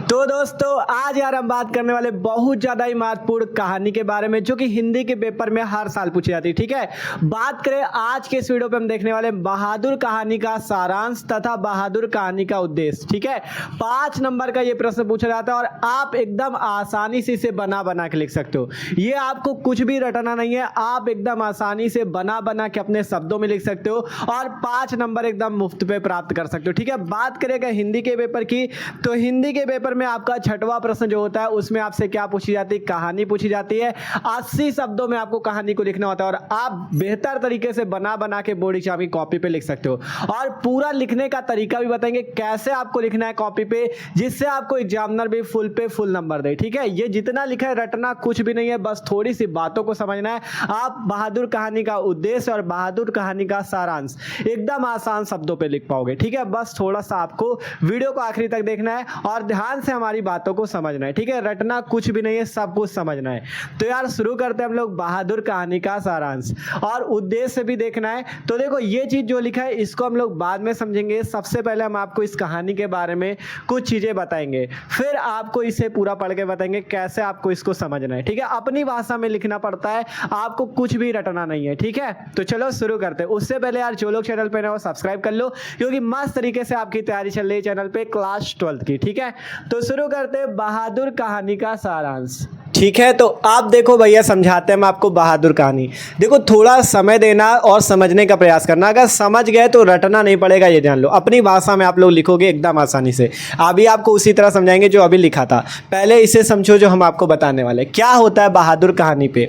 तो दोस्तों आज यार हम बात करने वाले बहुत ज़्यादा ही महत्वपूर्ण कहानी के बारे में जो कि हिंदी के पेपर में हर साल पूछी जाती है। ठीक है, बात करें आज के इस वीडियो पे हम देखने वाले बहादुर कहानी का सारांश तथा बहादुर कहानी का उद्देश्य। ठीक है, 5 नंबर का ये प्रश्न पूछा जाता है और आप एकदम आसानी से इसे बना के लिख सकते हो। ये आपको कुछ भी रटना नहीं है, आप एकदम आसानी से बना के अपने शब्दों में लिख सकते हो और 5 नंबर एकदम मुफ्त पे प्राप्त कर सकते हो। ठीक है, बात करेगा हिंदी के पेपर की, तो हिंदी के पेपर में आपका छठवां प्रश्न जो होता है उसमें आपसे क्या पूछी जाती है, कहानी पूछी जाती है। 80 शब्दों में आपको कहानी को लिखना होता है और आप बेहतर तरीके से बना के बोर्ड एग्जाम की कॉपी पे लिख सकते हो और पूरा लिखने का तरीका भी बताएंगे कैसे आपको लिखना है कॉपी पे, जिससे आपको एग्जामिनर भी फुल पे फुल नंबर दे। ठीक है, ये जितना लिखा है रटना कुछ भी नहीं है, बस थोड़ी सी बातों को समझना है। आप बहादुर कहानी का उद्देश्य और बहादुर कहानी का सारांश एकदम आसान शब्दों पे लिख पाओगे। ठीक है, बस थोड़ा सा आपको वीडियो को आखिरी तक देखना है और ध्यान से हमारी बातों को समझना है। ठीक है, रटना कुछ भी नहीं है, सब कुछ समझना है। तो यार शुरू करते हैं हम लोग बहादुर कहानी का सारांश और उद्देश्य भी देखना है। तो देखो ये चीज जो लिखा है इसको हम लोग बाद में समझेंगे, सबसे पहले हम आपको इस कहानी के बारे में कुछ चीजें बताएंगे, फिर आपको इसे पूरा पढ़ के बताएंगे कैसे आपको इसको समझना है। ठीक है, अपनी भाषा में लिखना पड़ता है, आपको कुछ भी रटना नहीं है। ठीक है, तो चलो शुरू करते हैं। उससे पहले यार जो लोग चैनल पे नए हो सब्सक्राइब कर लो, क्योंकि मस्त तरीके से आपकी तैयारी चल रही है चैनल पे क्लास 12 की। ठीक है, तो शुरू करते हैं बहादुर कहानी का सारांश। ठीक है, तो आप देखो भैया समझाते हैं हम आपको बहादुर कहानी। देखो थोड़ा समय देना और समझने का प्रयास करना, अगर समझ गए तो रटना नहीं पड़ेगा, ये जान लो। अपनी भाषा में आप लोग लिखोगे एकदम आसानी से। अभी आपको उसी तरह समझाएंगे जो अभी लिखा था, पहले इसे समझो जो हम आपको बताने वाले। क्या होता है बहादुर कहानी पे,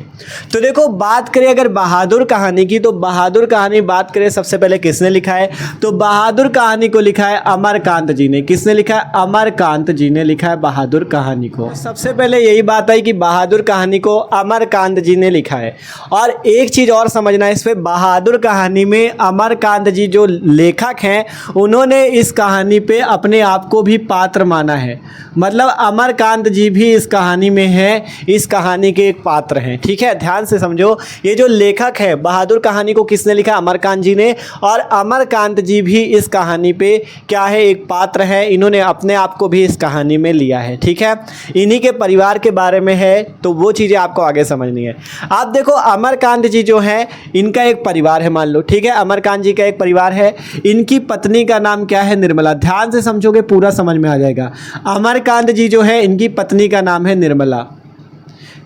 तो देखो बात करें अगर बहादुर कहानी की, तो बहादुर कहानी बात करें सबसे पहले किसने लिखा है, तो बहादुर कहानी को लिखा है अमरकांत जी ने। किसने लिखा है, अमरकांत जी ने लिखा है बहादुर कहानी को। सबसे पहले यही बात है कि बहादुर कहानी को अमरकांत जी ने लिखा है। और एक चीज और समझना है इस पे, बहादुर कहानी में अमरकांत जी जो लेखक हैं उन्होंने इस कहानी पे अपने आप को भी पात्र माना है। मतलब अमरकांत जी भी इस कहानी में है, इस कहानी के एक पात्र हैं। ठीक है, ध्यान से समझो, ये जो लेखक है बहादुर कहानी को किसने लिखा, अमरकांत जी ने, और अमरकांत जी भी इस कहानी पे क्या है, एक पात्र है। इन्होंने अपने आप को भी इस कहानी में लिया है। ठीक है, इन्हीं के परिवार के बारे में है, तो वो चीज़ें आपको आगे समझनी है। आप देखो अमरकांत जी जो है इनका एक परिवार है, मान लो। ठीक है, अमरकांत जी का एक परिवार है, इनकी पत्नी का नाम क्या है, निर्मला। ध्यान से समझोगे पूरा समझ में आ जाएगा। अमरकांत जी जो है इनकी पत्नी का नाम है निर्मला।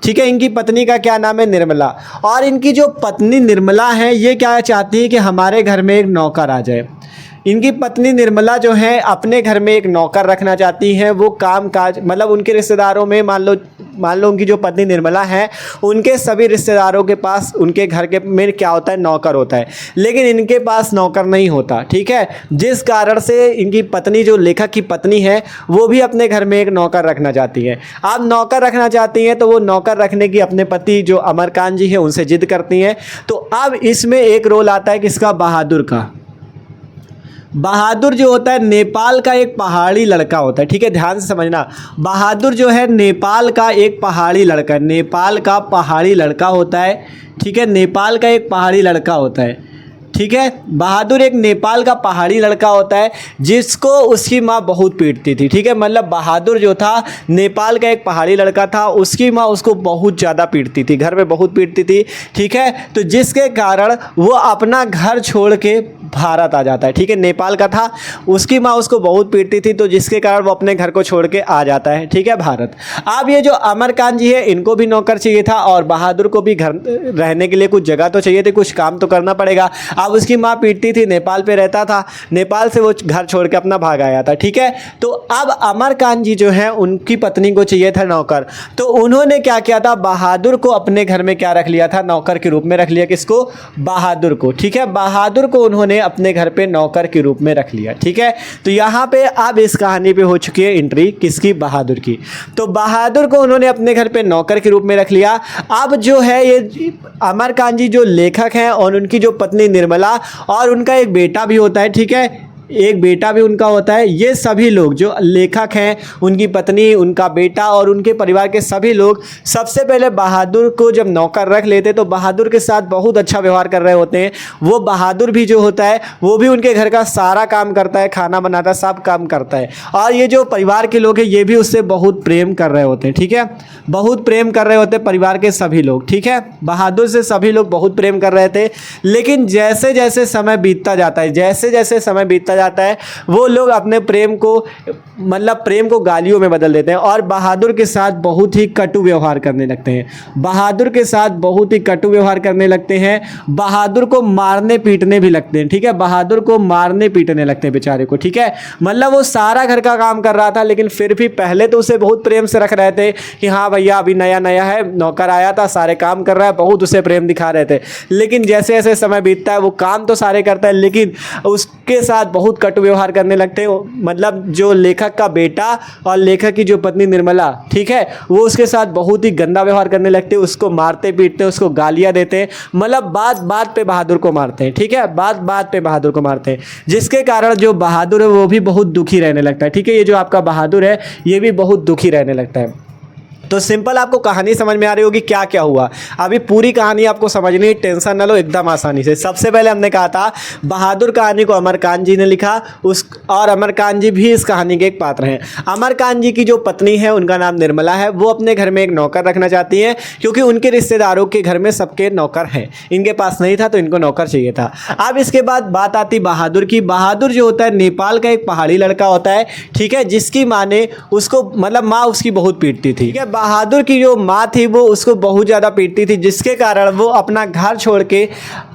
ठीक है, इनकी पत्नी का क्या नाम है, निर्मला। और इनकी जो पत्नी निर्मला है ये क्या चाहती है कि हमारे घर में एक नौकर आ जाए। इनकी पत्नी निर्मला जो है अपने घर में एक नौकर रखना चाहती हैं। वो काम काज मतलब उनके रिश्तेदारों में मान लो उनकी जो पत्नी निर्मला है उनके सभी रिश्तेदारों के पास उनके घर के में क्या होता है, नौकर होता है, लेकिन इनके पास नौकर नहीं होता। ठीक है, जिस कारण से इनकी पत्नी जो लेखक की पत्नी है वो भी अपने घर में एक नौकर रखना चाहती है। अब नौकर रखना चाहती हैं तो वो नौकर रखने की अपने पति जो अमरकांत जी है उनसे जिद करती हैं। तो अब इसमें एक रोल आता है किसका, बहादुर का। बहादुर जो होता है नेपाल का एक पहाड़ी लड़का होता है। ठीक है, ध्यान से समझना, बहादुर जो है नेपाल का एक पहाड़ी लड़का, नेपाल का पहाड़ी लड़का होता है। ठीक है, नेपाल का एक पहाड़ी लड़का होता है। ठीक है, बहादुर एक नेपाल का पहाड़ी लड़का होता है जिसको उसकी माँ बहुत पीटती थी। ठीक है, मतलब बहादुर जो था नेपाल का एक पहाड़ी लड़का था, उसकी माँ उसको बहुत ज़्यादा पीटती थी, घर में बहुत पीटती थी। ठीक है, तो जिसके कारण वो अपना घर छोड़ के भारत आ जाता है। ठीक है, नेपाल का था, उसकी माँ उसको बहुत पीटती थी, तो जिसके कारण वो अपने घर को छोड़ के आ जाता है। ठीक है, भारत। अब ये जो अमरकांत जी है इनको भी नौकर चाहिए था और बहादुर को भी घर रहने के लिए कुछ जगह तो चाहिए थी, कुछ काम तो करना पड़ेगा। अब उसकी माँ पीटती थी, नेपाल पे रहता था, नेपाल से वो घर छोड़ के अपना भाग आया था। ठीक है, तो अब अमरकांत जी जो है उनकी पत्नी को चाहिए था नौकर, तो उन्होंने क्या किया था, बहादुर को अपने घर में क्या रख लिया था, नौकर के रूप में रख लिया। किसको, बहादुर को। ठीक है, बहादुर को उन्होंने अपने घर पे नौकर के रूप में रख लिया। ठीक है, तो यहाँ पे अब इस कहानी पे हो चुकी है एंट्री किसकी, बहादुर की। तो बहादुर को उन्होंने अपने घर पे नौकर के रूप में रख लिया। अब जो है ये अमरकांत जी जो लेखक हैं और उनकी जो पत्नी निर्मला और उनका एक बेटा भी होता है। ठीक है, एक बेटा भी उनका होता है। ये सभी लोग जो लेखक हैं, उनकी पत्नी, उनका बेटा और उनके परिवार के सभी लोग सबसे पहले बहादुर को जब नौकर रख लेते तो बहादुर के साथ बहुत अच्छा व्यवहार कर रहे होते हैं। वो बहादुर भी जो होता है वो भी उनके घर का सारा काम करता है, खाना बनाता है, सब काम करता है। और ये जो परिवार के लोग हैं ये भी उससे बहुत प्रेम कर रहे होते हैं, ठीक है, बहुत प्रेम कर रहे होते हैं परिवार के सभी लोग, ठीक है। बहादुर से सभी लोग बहुत प्रेम कर रहे थे। लेकिन जैसे जैसे समय बीतता जाता है, जैसे जैसे समय बीतता जाता है, वो लोग अपने प्रेम को मतलब प्रेम को गालियों में बदल देते हैं और बहादुर के साथ बहुत ही कटु व्यवहार करने लगते हैं। बहादुर के साथ बहुत ही कटु व्यवहार करने लगते हैं। बहादुर को मारने पीटने भी लगते हैं, ठीक है, बहादुर को मारने पीटने लगते हैं बेचारे को, ठीक है। मतलब वो सारा घर का काम कर रहा था लेकिन फिर भी पहले तो उसे बहुत प्रेम से रख रहे थे कि हाँ भैया अभी नया नया है, नौकर आया था, सारे काम कर रहा है, बहुत उसे प्रेम दिखा रहे थे। लेकिन जैसे जैसे समय बीतता है वो काम तो सारे करता है लेकिन उसके साथ बहुत कटु व्यवहार करने लगते हैं। मतलब जो लेखक का बेटा और लेखक की जो पत्नी निर्मला, ठीक है, वो उसके साथ बहुत ही गंदा व्यवहार करने लगते हैं, उसको मारते पीटते हैं, उसको गालियां देते हैं। मतलब बात बात पे बहादुर को मारते हैं, ठीक है, बात बात पे बहादुर को मारते हैं, जिसके कारण जो बहादुर है वो भी बहुत दुखी रहने लगता है, ठीक है। ये जो आपका बहादुर है ये भी बहुत दुखी रहने लगता है। तो सिंपल आपको कहानी समझ में आ रही होगी क्या क्या हुआ। अभी पूरी कहानी आपको समझनी है, टेंशन ना लो, एकदम आसानी से। सबसे पहले हमने कहा था बहादुर कहानी को अमरकांत जी ने लिखा, और अमरकांत जी भी इस कहानी के एक पात्र हैं। अमरकांत जी की जो पत्नी है उनका नाम निर्मला है। वो अपने घर में एक नौकर रखना चाहती हैं क्योंकि उनके रिश्तेदारों के घर में सबके नौकर हैं, इनके पास नहीं था तो इनको नौकर चाहिए था। अब इसके बाद बात आती बहादुर की। बहादुर जो होता है नेपाल का एक पहाड़ी लड़का होता है, ठीक है, जिसकी माँ ने उसको मतलब माँ उसकी बहुत पीटती थी, ठीक है। बहादुर की जो माँ थी वो उसको बहुत ज़्यादा पीटती थी, जिसके कारण वो अपना घर छोड़ के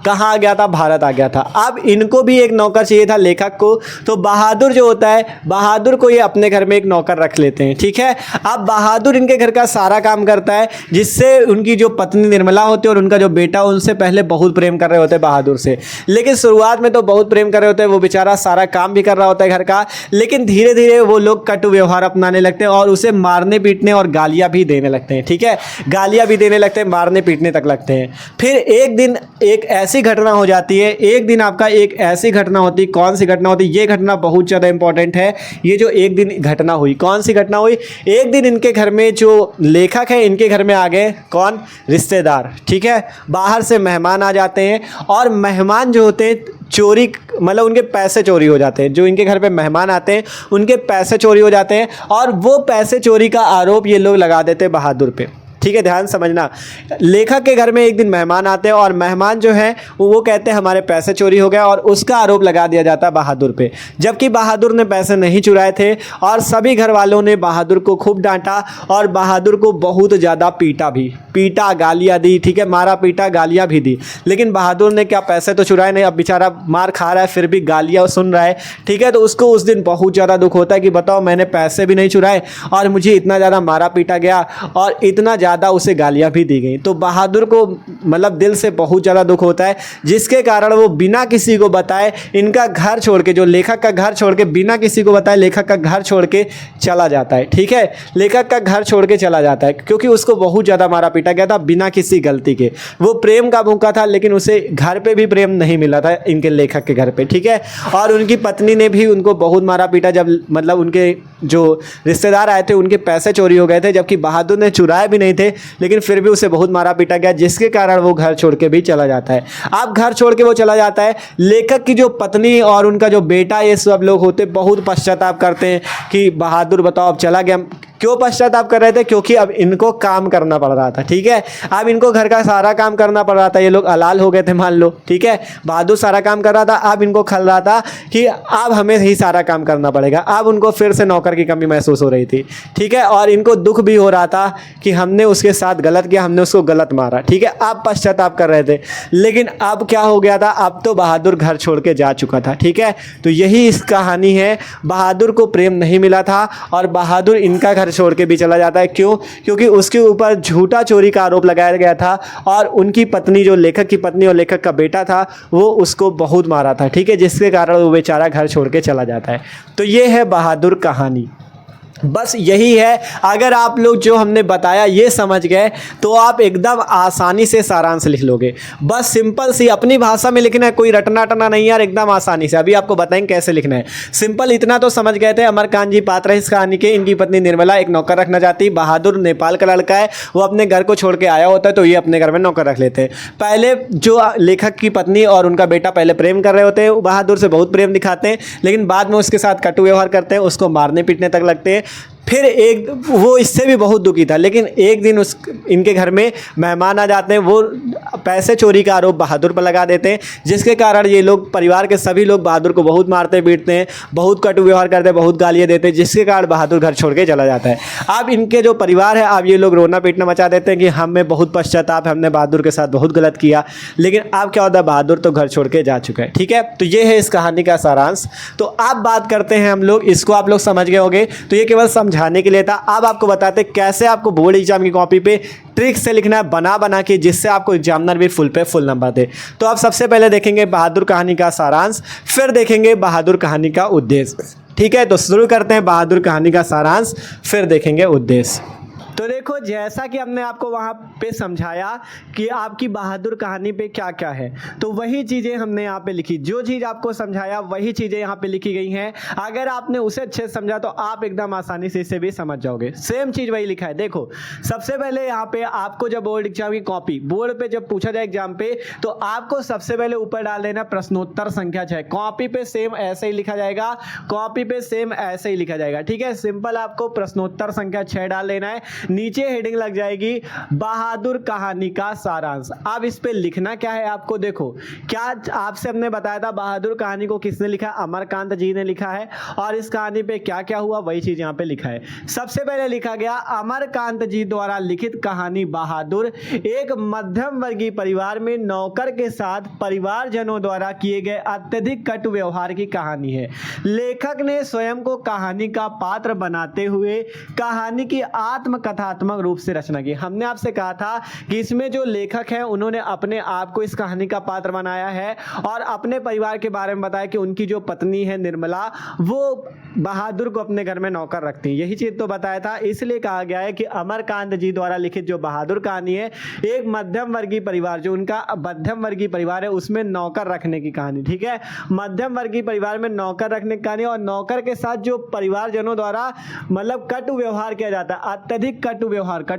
कहाँ आ गया था, भारत आ गया था। अब इनको भी एक नौकर चाहिए था लेखक को, तो बहादुर जो होता है, बहादुर को ये अपने घर में एक नौकर रख लेते हैं, ठीक है। अब बहादुर इनके घर का सारा काम करता है, जिससे उनकी जो पत्नी निर्मला होती है और उनका जो बेटा उनसे पहले बहुत प्रेम कर रहे होते हैं बहादुर से। लेकिन शुरुआत में तो बहुत प्रेम कर रहे होते हैं, वो बेचारा सारा काम भी कर रहा होता है घर का, लेकिन धीरे धीरे वो लोग कटु व्यवहार अपनाने लगते हैं और उसे मारने पीटने और गालियाँ भी देने लगते हैं, ठीक है, गालियां भी देने लगते हैं, मारने पीटने तक लगते हैं। फिर एक दिन एक ऐसी घटना हो जाती है, एक दिन आपका एक ऐसी घटना होती है। कौन सी घटना होती है? ये घटना बहुत ज़्यादा इंपॉर्टेंट है। ये जो एक दिन घटना हुई, कौन सी घटना हुई? एक दिन इनके घर में जो लेखक है इनके घर में आ गए कौन? रिश्तेदार, ठीक है, बाहर से मेहमान आ जाते हैं और मेहमान जो होते हैं चोरी मतलब उनके पैसे चोरी हो जाते हैं। जो इनके घर पे मेहमान आते हैं उनके पैसे चोरी हो जाते हैं और वो पैसे चोरी का आरोप ये लोग लगा देते हैं बहादुर पे, ठीक है, ध्यान समझना। लेखक के घर में एक दिन मेहमान आते हैं और मेहमान जो है वो कहते हैं हमारे पैसे चोरी हो गए और उसका आरोप लगा दिया जाता है बहादुर पे, जबकि बहादुर ने पैसे नहीं चुराए थे। और सभी घर वालों ने बहादुर को खूब डांटा और बहादुर को बहुत ज़्यादा पीटा, गालियाँ दी, ठीक है, मारा पीटा, गालियाँ भी दी। लेकिन बहादुर ने क्या पैसे तो चुराए नहीं, अब बेचारा मार खा रहा है फिर भी गालियाँ सुन रहा है, ठीक है। तो उसको उस दिन बहुत ज़्यादा दुख होता है कि बताओ मैंने पैसे भी नहीं चुराए और मुझे इतना ज़्यादा मारा पीटा गया और इतना ज़्यादा उसे गालियां भी दी गई। तो बहादुर को मतलब दिल से बहुत ज़्यादा दुख होता है, जिसके कारण वो बिना किसी को बताए इनका घर छोड़ के, जो लेखक का घर छोड़ के, बिना किसी को बताए लेखक का घर छोड़ के चला जाता है, ठीक है, लेखक का घर छोड़ के चला जाता है क्योंकि उसको बहुत ज़्यादा मारा पीटा गया था बिना किसी गलती के। वो प्रेम का भूखा था लेकिन उसे घर पे भी प्रेम नहीं मिला था इनके लेखक के घर पे, ठीक है। और उनकी पत्नी ने भी उनको बहुत मारा पीटा, जब मतलब उनके जो रिश्तेदार आए थे उनके पैसे चोरी हो गए थे, जबकि बहादुर ने चुराए भी नहीं थे, लेकिन फिर भी उसे बहुत मारा पीटा गया, जिसके कारण वो घर छोड़ के भी चला जाता है। अब घर छोड़ के वो चला जाता है, लेखक की जो पत्नी और उनका जो बेटा, ये सब लोग होते बहुत पश्चाताप करते हैं कि बहादुर बताओ अब चला गया। क्यों पश्चाताप कर रहे थे? क्योंकि अब इनको काम करना पड़ रहा था, ठीक है, अब इनको घर का सारा काम करना पड़ रहा था। ये लोग अलाल हो गए थे मान लो, ठीक है, बहादुर सारा काम कर रहा था, अब इनको खल रहा था कि अब हमें ही सारा काम करना पड़ेगा। अब उनको फिर से नौकर की कमी महसूस हो रही थी, ठीक है, और इनको दुख भी हो रहा था कि हमने उसके साथ गलत किया, हमने उसको गलत मारा, ठीक है, अब पश्चाताप कर रहे थे। लेकिन अब क्या हो गया था? अब तो बहादुर घर छोड़ के जा चुका था, ठीक है। तो यही इस कहानी है, बहादुर को प्रेम नहीं मिला था और बहादुर इनका घर छोड़ के भी चला जाता है। क्यों? क्योंकि उसके ऊपर झूठा चोरी का आरोप लगाया गया था और उनकी पत्नी, जो लेखक की पत्नी और लेखक का बेटा था, वो उसको बहुत मारा था, ठीक है, जिसके कारण वो बेचारा घर छोड़ के चला जाता है। तो ये है बहादुर कहानी। बस यही है। अगर आप लोग जो हमने बताया ये समझ गए तो आप एकदम आसानी से सारांश लिख लोगे। बस सिंपल सी अपनी भाषा में लिखना है, कोई रटना टना नहीं यार, एकदम आसानी से। अभी आपको बताएंगे कैसे लिखना है। सिंपल इतना तो समझ गए थे। अमरकांत जी पात्र है इस कहानी के। इनकी पत्नी निर्मला एक नौकर रखना चाहती। बहादुर नेपाल का लड़का है, वो अपने घर को छोड़ के आया होता है तो ये अपने घर में नौकर रख लेते हैं। पहले जो लेखक की पत्नी और उनका बेटा पहले प्रेम कर रहे होते हैं, बहादुर से बहुत प्रेम दिखाते हैं, लेकिन बाद में उसके साथ कटु व्यवहार करते हैं, उसको मारने पीटने तक लगते हैं। फिर एक वो इससे भी बहुत दुखी था, लेकिन एक दिन इनके घर में मेहमान आ जाते हैं। वो पैसे चोरी का आरोप बहादुर पर लगा देते हैं, जिसके कारण ये लोग परिवार के सभी लोग बहादुर को बहुत मारते पीटते हैं, बहुत कटु व्यवहार करते हैं, बहुत गालियाँ देते हैं, जिसके कारण बहादुर घर छोड़ के चला जाता है। अब इनके जो परिवार है, अब ये लोग रोना पीटना मचा देते हैं कि हमें बहुत पश्चाताप है, हमने बहादुर के साथ बहुत गलत किया। लेकिन अब क्या होता है, बहादुर तो घर छोड़ के जा चुका है। ठीक है, तो ये है इस कहानी का सारांश। तो अब बात करते हैं हम लोग, इसको आप लोग समझ गए होंगे, तो ये केवल समझाने के लिए था। अब आपको बताते हैं कैसे आपको बोर्ड एग्जाम की कॉपी पे ट्रिक से लिखना है, बना बना के, जिससे आपको एग्जामिनर भी फुल पे फुल नंबर दे। तो आप सबसे पहले देखेंगे बहादुर कहानी का सारांश, फिर देखेंगे बहादुर कहानी का उद्देश्य। ठीक है, तो शुरू करते हैं बहादुर कहानी का सारांश, फिर देखेंगे उद्देश्य। तो देखो, जैसा कि हमने आपको वहाँ पे समझाया कि आपकी बहादुर कहानी पे क्या क्या है, तो वही चीज़ें हमने यहाँ पे लिखी। जो चीज़ आपको समझाया वही चीज़ें यहाँ पे लिखी गई हैं। अगर आपने उसे अच्छे से समझा तो आप एकदम आसानी से इसे भी समझ जाओगे। सेम चीज़ वही लिखा है। देखो, सबसे पहले यहाँ पे आपको जब बोर्ड एग्जाम की कॉपी, बोर्ड पे जब पूछा जाए एग्जाम पे, तो आपको सबसे पहले ऊपर डाल देना प्रश्नोत्तर संख्या 6। कॉपी पे सेम ऐसे ही लिखा जाएगा, कॉपी पे सेम ऐसे ही लिखा जाएगा। ठीक है, सिंपल आपको प्रश्नोत्तर संख्या 6 डाल देना है। नीचे हेडिंग लग जाएगी बहादुर कहानी का सारांश। अब इस पे लिखना क्या है आपको, देखो क्या आपसे हमने बताया था बहादुर कहानी को किसने लिखा, अमरकांत जी ने लिखा है, और इस कहानी पे क्या क्या हुआ वही चीज यहाँ पे लिखा है। सबसे पहले लिखा गया अमरकांत जी द्वारा लिखित कहानी बहादुर एक मध्यम वर्गीय परिवार में नौकर के साथ परिवारजनों द्वारा किए गए अत्यधिक कटु व्यवहार की कहानी है। लेखक ने स्वयं को कहानी का पात्र बनाते हुए कहानी की आत्मकथात्मक रूप से रचना की। हमने आपसे कहा था कि इसमें जो लेखक है उन्होंने अपने आप को इस कहानी का पात्र बनाया है और अपने परिवार के बारे में बताया कि उनकी जो पत्नी है निर्मला, वो बहादुर को अपने घर में नौकर रखती है। यही चीज तो बताया था, इसलिए कहा गया है कि अमरकांत जी द्वारा लिखित जो बहादुर कहानी है एक मध्यम वर्गीय परिवार, जो उनका मध्यम वर्गीय परिवार है उसमें नौकर रखने की कहानी। ठीक है, मध्यम वर्गीय परिवार में नौकर रखने की कहानी, और नौकर के साथ जो परिवारजनों द्वारा मतलब कटु व्यवहार किया जाता है, अत्यधिक कटु व्यवहार का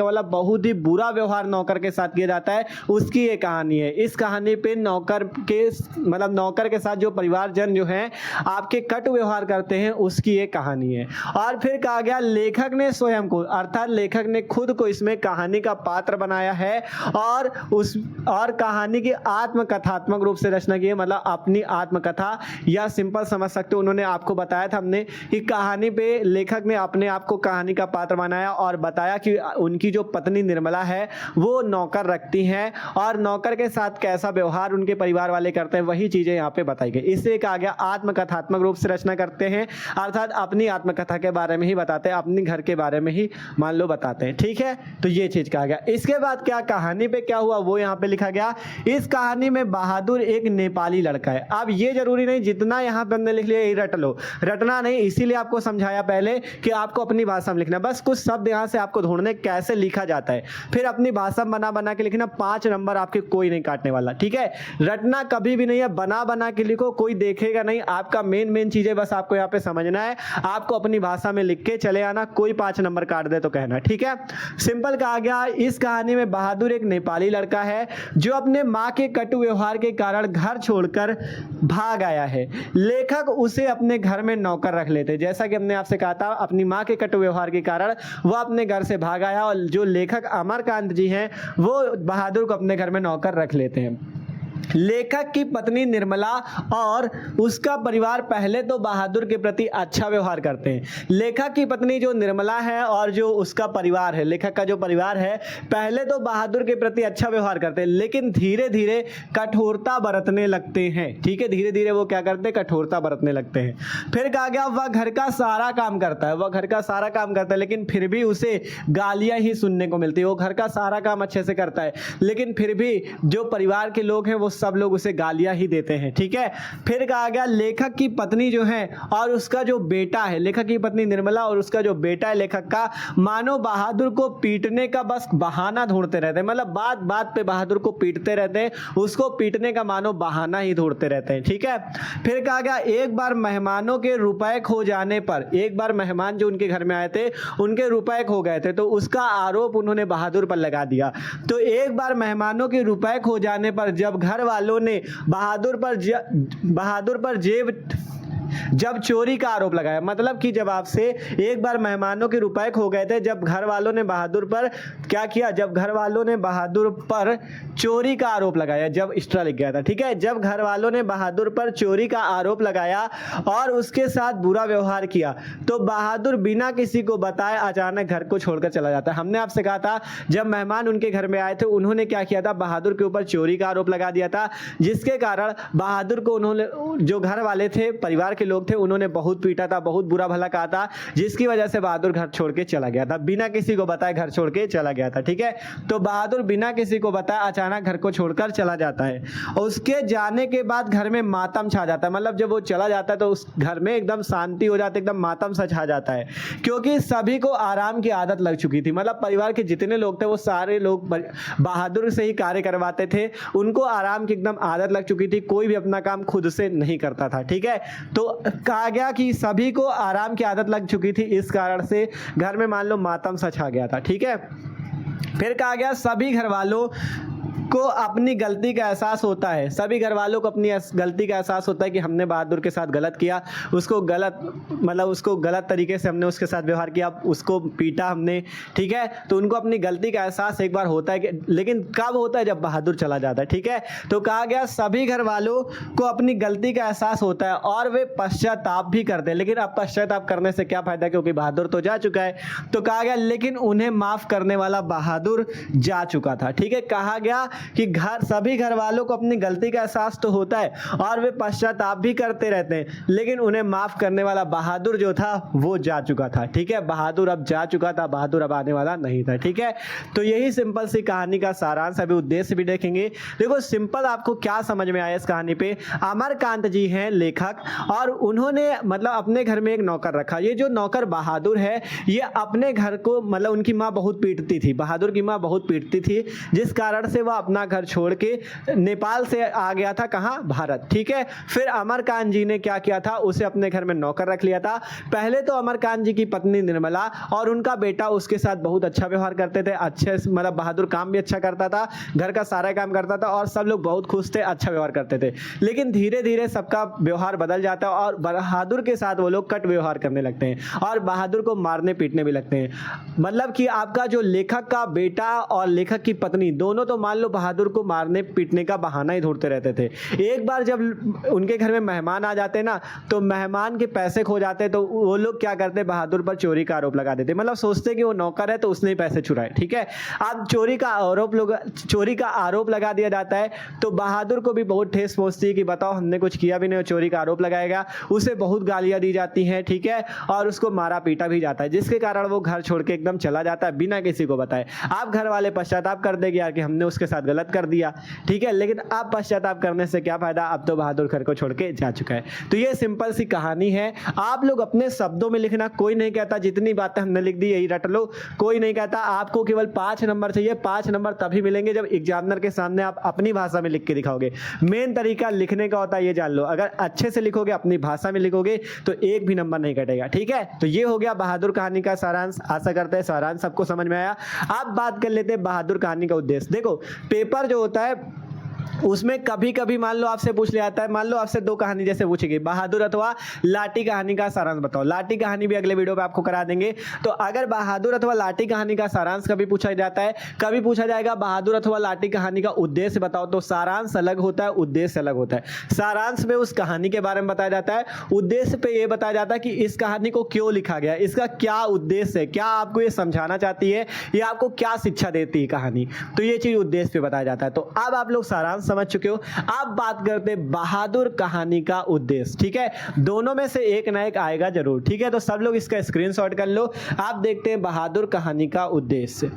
मतलब बहुत ही बुरा व्यवहार नौकर के साथ किया जाता है, उसकी ये कहानी है। इस कहानी पे नौकर के साथ जो परिवारजन जो हैं आपके कटु व्यवहार करते हैं, उसकी ये कहानी है। और फिर कहा गया लेखक ने स्वयं को, अर्थात लेखक ने खुद को इसमें कहानी का पात्र बनाया है और कहानी की आत्मकथात्मक रूप से रचना की है, मतलब अपनी आत्मकथा, या सिंपल समझ सकते हो, उन्होंने आपको बताया था हमने कि कहानी पे लेखक ने अपने आप को कहानी का पात्र बनाया और बताया कि उनकी जो पत्नी निर्मला है वो नौकर रखती हैं और नौकर के साथ कैसा व्यवहार उनके परिवार वाले करते हैं, वही चीजें यहाँ पे बताई गई। इससे कहा गया आत्मकथात्मक रूप से रचना करते हैं, अर्थात अपनी आत्मकथा के बारे में ही बताते हैं, अपने घर के बारे में ही मान लो बताते हैं। ठीक है, तो ये चीज कहा गया। इसके बाद क्या कहानी पे क्या हुआ वो यहाँ पे लिखा गया। इस कहानी में बहादुर एक नेपाली लड़का है। अब ये जरूरी नहीं जितना यहाँ पे हमने लिख लिया यही रट लो, रटना नहीं, इसीलिए आपको समझाया पहले कि आपको अपनी भाषा में लिखना। बस कुछ शब्द यहाँ से आपको ढूंढने कैसे लिखा जाता है, फिर अपनी भाषा में बना बना के लिखना। 5 नंबर आपके कोई नहीं काटने वाला। ठीक है, रटना कभी भी नहीं है, बना बना के लिखो, कोई देखेगा नहीं। आपका मेन चीजें बस आपको यहाँ पे समझना है, आपको अपनी भाषा में लिख के चले आना, कोई 5 नंबर काट दे तो कहना। ठीक है, सिंपल कहा गया इस कहानी में बहादुर एक नेपाली लड़का है जो अपने माँ के कटु व्यवहार के कारण घर छोड़कर भाग आया है। लेखक उसे अपने घर में नौकर रख लेते, जैसा कि हमने आपसे कहा था, अपनी माँ के कटु व्यवहार के कारण वह अपने घर से भाग आया और जो लेखक अमरकांत जी हैं वो बहादुर को अपने घर में नौकर रख लेते हैं। लेखक की पत्नी निर्मला और उसका परिवार पहले तो बहादुर के प्रति अच्छा व्यवहार करते हैं। लेखक की पत्नी जो निर्मला है और जो उसका परिवार है, लेखक का जो परिवार है, पहले तो बहादुर के प्रति अच्छा व्यवहार करते हैं, लेकिन धीरे धीरे कठोरता बरतने लगते हैं। ठीक है, धीरे धीरे वो क्या करते हैं, कठोरता बरतने लगते हैं। फिर कहा गया वह घर का सारा काम करता है, लेकिन फिर भी उसे गालियां ही सुनने को मिलती है। वो घर का सारा काम अच्छे से करता है, लेकिन फिर भी जो परिवार के लोग हैं वो सब लोग उसे गालियां ही देते हैं, ठीक है। फिर कहा गया लेखक की पत्नी जो है और उसका जो बेटा है, लेखक की पत्नी निर्मला और उसका जो बेटा है लेखक का, मानो बहादुर को पीटने का बस बहाना ढूंढते रहते हैं, मतलब बात बात पे बहादुर को पीटते रहते हैं, उसको पीटने का मानो बहाना ही ढूंढते रहते हैं, ठीक है। फिर कहा गया एक बार मेहमानों के रुपए खो जाने पर, एक बार मेहमान जो उनके घर में आए थे उनके रुपए खो गए थे, तो उसका आरोप उन्होंने बहादुर पर लगा दिया। तो एक बार मेहमानों के रुपए खो जाने पर जब घर वालों ने बहादुर पर जब चोरी का आरोप लगाया, मतलब कि जब आपसे एक बार मेहमानों के रुपए खो गए थे, जब घर वालों ने बहादुर पर क्या किया, जब घर वालों ने बहादुर पर चोरी का आरोप लगाया, जब एक्स्ट्रा लिख गया था, ठीक है। जब घर वालों ने बहादुर पर चोरी का आरोप लगाया और उसके साथ बुरा व्यवहार किया तो बहादुर बिना किसी को बताए अचानक घर को छोड़कर चला जाता है। हमने आपसे कहा था जब मेहमान उनके घर में आए थे उन्होंने क्या किया था, बहादुर के ऊपर चोरी का आरोप लगा दिया था, जिसके कारण बहादुर को उन्होंने, जो घर वाले थे, परिवार के लोग थे, उन्होंने बहुत पीटा था, बहुत बुरा भला कहा था, जिसकी वजह से बहादुर घर छोड़ के चला गया था, बिना किसी को बताए घर छोड़ के चला गया था, ठीक है। तो बहादुर बिना किसी को बताए अचानक घर को छोड़कर चला जाता है और उसके जाने के बाद घर में मातम छा जाता है, मतलब जब वो चला जाता है तो उस घर में एकदम शांति हो जाती है, एकदम मातम सा छा जाता है, क्योंकि सभी को आराम की आदत लग चुकी थी, मतलब परिवार के जितने लोग थे वो सारे लोग बहादुर से ही कार्य करवाते थे, उनको आराम की एकदम आदत लग चुकी थी, कोई भी अपना काम खुद से नहीं करता था, ठीक है। तो कहा गया कि सभी को आराम की आदत लग चुकी थी, इस कारण से घर में मान लो मातम सा छा गया था, ठीक है। फिर कहा गया सभी घर वालों को अपनी गलती का एहसास होता है, सभी घर वालों को अपनी गलती का एहसास होता है कि हमने बहादुर के साथ गलत किया, उसको गलत तरीके से हमने उसके साथ व्यवहार किया, उसको पीटा हमने, ठीक है। तो उनको अपनी गलती का एहसास एक बार होता है, लेकिन कब होता है, जब बहादुर चला जाता है, ठीक है। तो कहा गया सभी घर वालों को अपनी गलती का एहसास होता है और वे पश्चाताप भी करते हैं, लेकिन अब पश्चाताप करने से क्या फायदा, क्योंकि बहादुर तो जा चुका है। तो कहा गया लेकिन उन्हें माफ करने वाला बहादुर जा चुका था, ठीक है। कहा गया कि सभी घर वालों को अपनी गलती का एहसास तो होता है और वे पश्चाताप भी करते रहते हैं, लेकिन उन्हें माफ करने वाला बहादुर जो था वो जा चुका था, ठीक है। बहादुर अब जा चुका था, बहादुर अब आने वाला नहीं था, ठीक है। तो यही सिंपल सी कहानी का सारांश, अभी उद्देश्य भी देखेंगे। देखो सिंपल आपको क्या समझ में आया इस कहानी पे, अमरकांत जी हैं लेखक और उन्होंने मतलब अपने घर में एक नौकर रखा, ये जो नौकर बहादुर है ये अपने घर को, मतलब उनकी माँ बहुत पीटती थी, बहादुर की माँ बहुत पीटती थी, जिस कारण से वह अपना घर छोड़ के नेपाल से आ गया था, कहां, भारत, ठीक है। फिर अमरकांत जी ने क्या किया था, उसे अपने घर में नौकर रख लिया था। पहले तो अमरकांत जी की पत्नी निर्मला और उनका बेटा उसके साथ बहुत अच्छा व्यवहार करते थे, अच्छे मतलब बहादुर काम भी अच्छा करता था, घर का सारा काम करता था और सब लोग बहुत खुश थे, अच्छा व्यवहार करते थे। लेकिन धीरे धीरे सबका व्यवहार बदल जाता है और बहादुर के साथ वो लोग कट व्यवहार करने लगते हैं और बहादुर को मारने पीटने भी लगते हैं। मतलब कि आपका जो लेखक का बेटा और लेखक की पत्नी दोनों तो मान लो बहादुर को मारने पीटने का बहाना ही ढूंढते रहते थे। एक बार जब उनके घर में मेहमान आ जाते ना, तो मेहमान के पैसे खो जाते तो वो लोग क्या करते, बहादुर पर चोरी का आरोप लगा देते, मतलब सोचते कि वो नौकर है तो उसने ही पैसे चुराए, ठीक है। अब चोरी का आरोप लगा दिया जाता है तो बहादुर को भी बहुत ठेस पहुंचती है कि बताओ हमने कुछ किया भी नहीं, चोरी का आरोप लगाएगा, उसे बहुत गालियां दी जाती हैं, ठीक है, और उसको मारा पीटा भी जाता है, जिसके कारण वो घर छोड़ के एकदम चला जाता है बिना किसी को बताए। आप घर वाले पश्चाताप कर देंगे यार कि हमने उसके साथ गलत कर दिया, ठीक है, लेकिन अब पश्चाताप करने से क्या फायदा, अब तो बहादुर घर को छोड़ के जा चुका है। तो ये सिंपल सी कहानी है, आप लोग अपने शब्दों में लिखना, कोई नहीं कहता जितनी बातें हमने लिख दी यही रट लो, कोई नहीं कहता। आपको केवल 5 नंबर चाहिए, 5 नंबर तभी मिलेंगे जब एग्जामिनर के सामने आप अपनी भाषा में लिख के दिखाओगे। मेन तरीका लिखने का होता है, ये जान लो, अगर अच्छे से लिखोगे, अपनी भाषा में लिखोगे तो एक भी नंबर नहीं कटेगा, ठीक है। तो ये हो गया बहादुर कहानी का सारांश, आशा करते हैं सारांश सबको समझ में आया। अब बात कर लेते हैं बहादुर कहानी का उद्देश्य। देखो पेपर जो होता है उसमें कभी कभी मान लो आपसे पूछ लिया जाता है, मान लो आपसे 2 कहानी जैसे पूछेगी, बहादुर अथवा लाठी कहानी का सारांश बताओ। लाठी कहानी भी अगले वीडियो पे आपको करा देंगे। तो अगर बहादुर अथवा लाठी कहानी का सारांश कभी पूछा जाता है, कभी पूछा जाएगा बहादुर अथवा लाठी कहानी का उद्देश्य बताओ, तो सारांश अलग होता है, उद्देश्य अलग होता है। सारांश में उस कहानी के बारे में बताया जाता है, उद्देश्य पे यह बताया जाता है कि इस कहानी को क्यों लिखा गया, इसका क्या उद्देश्य है, क्या आपको ये समझाना चाहती है, या आपको क्या शिक्षा देती है कहानी, तो ये चीज उद्देश्य पे बताया जाता है। तो अब आप लोग सारांश समझ चुके हो। अब बात करते हैं बहादुर कहानी का उद्देश्य, ठीक है, दोनों में से एक ना एक आएगा जरूर, ठीक है। तो सब लोग इसका स्क्रीनशॉट कर लो। आप देखते हैं बहादुर कहानी का उद्देश्य।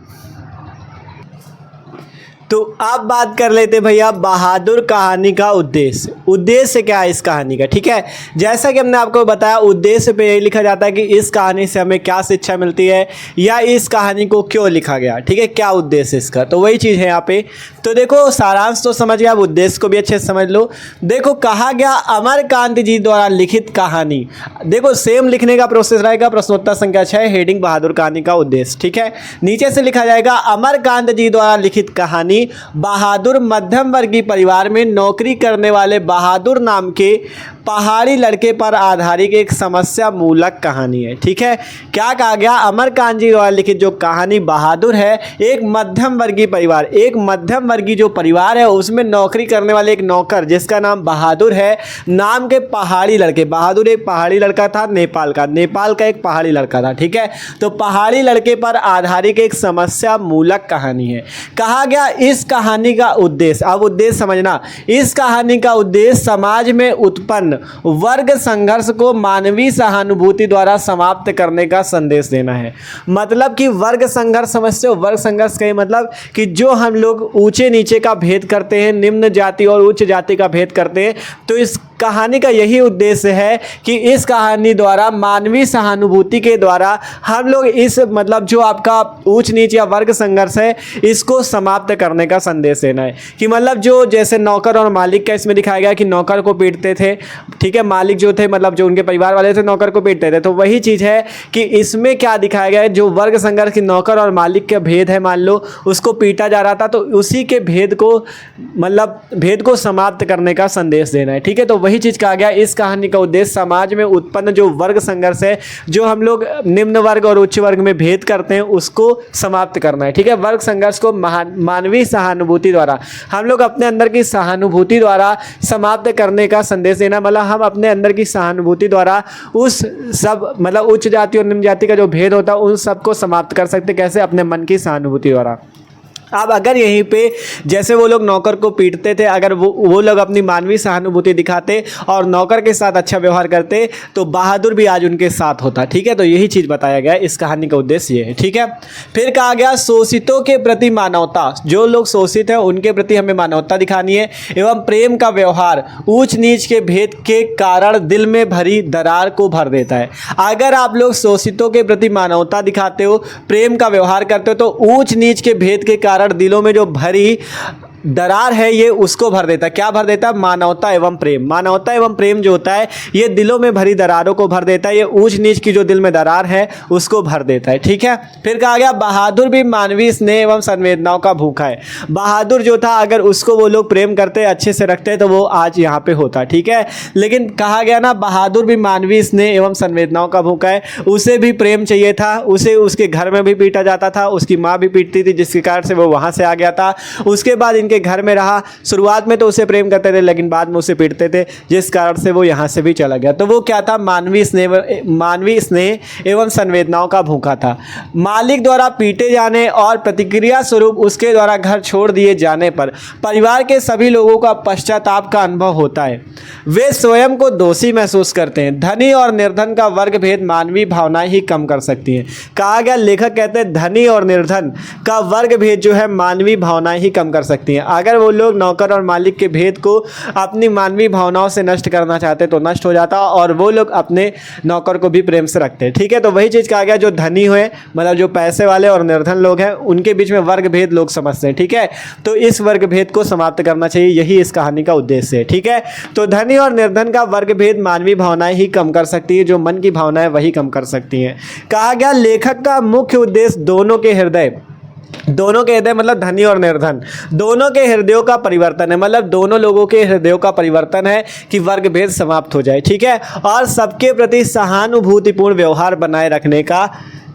तो अब बात कर लेते भैया बहादुर कहानी का उद्देश्य क्या है इस कहानी का। ठीक है, जैसा कि हमने आपको बताया उद्देश्य पे यही लिखा जाता है कि इस कहानी से हमें क्या शिक्षा मिलती है या इस कहानी को क्यों लिखा गया। ठीक है, क्या उद्देश्य इसका, तो वही चीज़ है यहाँ पे। तो देखो सारांश तो समझ गया, अब उद्देश्य को भी अच्छे से समझ लो। देखो कहा गया अमरकांत जी द्वारा लिखित कहानी। देखो सेम लिखने का प्रोसेस रहेगा। प्रश्नोत्तर संख्या 6 हेडिंग बहादुर कहानी का उद्देश्य। ठीक है, नीचे से लिखा जाएगा अमरकांत जी द्वारा लिखित कहानी बहादुर मध्यम वर्गीय परिवार में नौकरी करने वाले बहादुर नाम के पहाड़ी लड़के पर आधारित एक समस्या मूलक कहानी है। ठीक है, क्या कहा गया, अमरकांत जी द्वारा लिखित जो कहानी बहादुर है, एक मध्यम वर्गीय परिवार, एक मध्यम वर्गीय जो परिवार है उसमें नौकरी करने वाले एक नौकर जिसका नाम बहादुर है, नाम के पहाड़ी लड़के। बहादुर एक पहाड़ी लड़का था, नेपाल का एक पहाड़ी लड़का था। ठीक है, तो पहाड़ी लड़के पर आधारित एक समस्या मूलक कहानी है। कहा गया इस कहानी का उद्देश्य, अब उद्देश्य समझना, इस कहानी का उद्देश्य समाज में उत्पन्न वर्ग संघर्ष को मानवीय सहानुभूति द्वारा समाप्त करने का संदेश देना है। मतलब कि वर्ग संघर्ष समझते हो, वर्ग संघर्ष का मतलब कि जो हम लोग ऊंचे नीचे का भेद करते हैं, निम्न जाति और उच्च जाति का भेद करते हैं, तो इस कहानी का यही उद्देश्य है कि इस कहानी द्वारा मानवीय सहानुभूति के द्वारा हम लोग इस मतलब जो आपका ऊंच नीच या वर्ग संघर्ष है इसको समाप्त करने का संदेश देना है। कि मतलब जो जैसे नौकर और मालिक का इसमें दिखाया गया कि नौकर को पीटते थे, ठीक है, मालिक जो थे मतलब जो उनके परिवार वाले थे नौकर को पीटते थे, तो वही चीज़ है कि इसमें क्या दिखाया गया है, जो वर्ग संघर्ष की नौकर और मालिक का भेद है, मान लो उसको पीटा जा रहा था, तो उसी के भेद को मतलब भेद को समाप्त करने का संदेश देना है। ठीक है, तो वही चीज़ कहा गया इस कहानी का उद्देश्य समाज में उत्पन्न जो वर्ग संघर्ष है, जो हम लोग निम्न वर्ग और उच्च वर्ग में भेद करते हैं, उसको समाप्त करना है। ठीक है, वर्ग संघर्ष को मानवीय सहानुभूति द्वारा हम लोग अपने अंदर की सहानुभूति द्वारा समाप्त करने का संदेश देना। मतलब हम अपने अंदर की सहानुभूति द्वारा उस सब मतलब उच्च जाति और निम्न जाति का जो भेद होता है उन सबको समाप्त कर सकते, कैसे, अपने मन की सहानुभूति द्वारा। अब अगर यहीं पे जैसे वो लोग नौकर को पीटते थे, अगर वो लोग अपनी मानवीय सहानुभूति दिखाते और नौकर के साथ अच्छा व्यवहार करते तो बहादुर भी आज उनके साथ होता। ठीक है, तो यही चीज़ बताया गया, इस कहानी का उद्देश्य ये है। ठीक है, फिर कहा गया शोषितों के प्रति मानवता, जो लोग शोषित हैं उनके प्रति हमें मानवता दिखानी है, एवं प्रेम का व्यवहार ऊंच नीच के भेद के कारण दिल में भरी दरार को भर देता है। अगर आप लोग शोषितों के प्रति मानवता दिखाते हो, प्रेम का व्यवहार करते हो, तो ऊंच नीच के भेद के कारण दिलों में जो भरी दरार है ये उसको भर देता है। क्या भर देता है, मानवता एवं प्रेम। मानवता एवं प्रेम जो होता है ये दिलों में भरी दरारों को भर देता है, ये ऊंच नीच की जो दिल में दरार है उसको भर देता है। ठीक है, फिर कहा गया बहादुर भी मानवीय स्नेह एवं संवेदनाओं का भूखा है। बहादुर जो था अगर उसको वो लोग प्रेम करते अच्छे से रखते तो वो आज यहाँ पे होता। ठीक है, लेकिन कहा गया ना बहादुर भी मानवीय स्नेह एवं संवेदनाओं का भूखा है, उसे भी प्रेम चाहिए था, उसे उसके घर में भी पीटा जाता था, उसकी माँ भी पीटती थी जिसके कारण से वो वहाँ से आ गया था। उसके बाद इनके घर में रहा, शुरुआत में तो उसे प्रेम करते थे लेकिन बाद में उसे पीटते थे जिस कारण से वो यहाँ से भी चला गया। तो वो क्या था, मानवीय स्नेह एवं संवेदनाओं का भूखा था। मालिक द्वारा पीटे जाने और प्रतिक्रिया स्वरूप उसके द्वारा घर छोड़ दिए जाने पर परिवार के सभी लोगों का पश्चाताप का अनुभव होता है, वे स्वयं को दोषी महसूस करते हैं। धनी और निर्धन का वर्ग भेद मानवीय भावनाएं ही कम कर सकती हैं। कहा गया, लेखक कहते हैं धनी और निर्धन का वर्ग भेद जो है मानवीय भावनाएं ही कम कर सकती हैं। अगर वो लोग नौकर और मालिक के भेद को अपनी मानवीय भावनाओं से नष्ट करना चाहते तो नष्ट हो जाता, और वो लोग अपने नौकर को भी प्रेम से रखते हैं। ठीक है, तो वही चीज़ कहा गया, जो धनी हुए मतलब जो पैसे वाले और निर्धन लोग हैं उनके बीच में वर्ग भेद लोग समझते हैं। ठीक है, तो इस वर्ग भेद को समाप्त करना चाहिए, यही इस कहानी का उद्देश्य है। ठीक है, तो धनी और निर्धन का वर्ग भेद मानवीय भावनाएं ही कम कर सकती है, जो मन की भावनाएं वही कम कर सकती हैं। कहा गया, लेखक का मुख्य उद्देश्य दोनों के हृदय मतलब धनी और निर्धन दोनों के हृदयों का परिवर्तन है। मतलब दोनों लोगों के हृदयों का परिवर्तन है कि वर्ग भेद समाप्त हो जाए। ठीक है, और सबके प्रति सहानुभूतिपूर्ण व्यवहार बनाए रखने का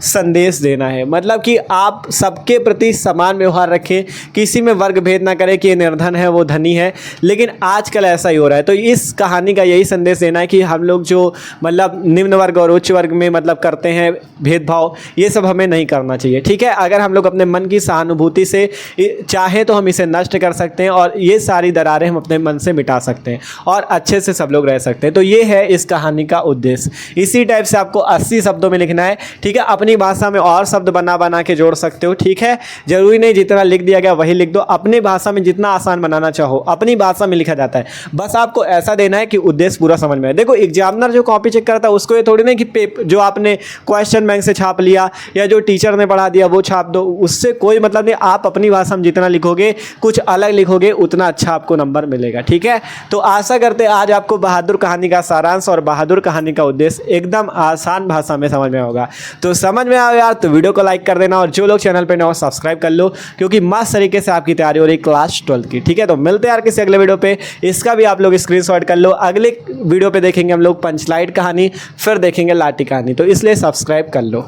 संदेश देना है। मतलब कि आप सबके प्रति समान व्यवहार रखें, किसी में वर्ग भेद ना करें कि ये निर्धन है वो धनी है, लेकिन आजकल ऐसा ही हो रहा है। तो इस कहानी का यही संदेश देना है कि हम लोग जो मतलब निम्न वर्ग और उच्च वर्ग में मतलब करते हैं भेदभाव, ये सब हमें नहीं करना चाहिए। ठीक है, अगर हम लोग अपने मन की सहानुभूति से चाहें तो हम इसे नष्ट कर सकते हैं और ये सारी दरारें हम अपने मन से मिटा सकते हैं और अच्छे से सब लोग रह सकते हैं। तो ये है इस कहानी का उद्देश्य। इसी टाइप से आपको 80 शब्दों में लिखना है। ठीक है, अपनी अपनी भाषा में और शब्द बना बना के जोड़ सकते हो, ठीक है। जरूरी नहीं जितना लिख दिया गया वही लिख दो, अपनी भाषा में जितना आसान बनाना चाहो अपनी भाषा में लिखा जाता है। बस आपको ऐसा देना है कि उद्देश्य पूरा समझ में आए। देखो एग्जामिनर जो कॉपी चेक करता है उसको ये थोड़ी नहीं कि जो आपने क्वेश्चन बैंक से छाप लिया या जो टीचर ने पढ़ा दिया वो छाप दो, उससे कोई मतलब नहीं। आप अपनी भाषा में जितना लिखोगे, कुछ अलग लिखोगे, उतना अच्छा आपको नंबर मिलेगा, ठीक है। तो आशा करते आज आपको बहादुर कहानी का सारांश और बहादुर कहानी का उद्देश्य एकदम आसान भाषा में समझ में होगा। तो समझ में आया यार तो वीडियो को लाइक कर देना, और जो लोग चैनल पे नए हो सब्सक्राइब कर लो, क्योंकि मस्त तरीके से आपकी तैयारी हो रही क्लास 12 की, ठीक है। तो मिलते हैं यार किसी अगले वीडियो पे, इसका भी आप लोग स्क्रीनशॉट कर लो। अगले वीडियो पे देखेंगे हम लोग पंचलाइट कहानी, फिर देखेंगे लाठी कहानी, तो इसलिए सब्सक्राइब कर लो।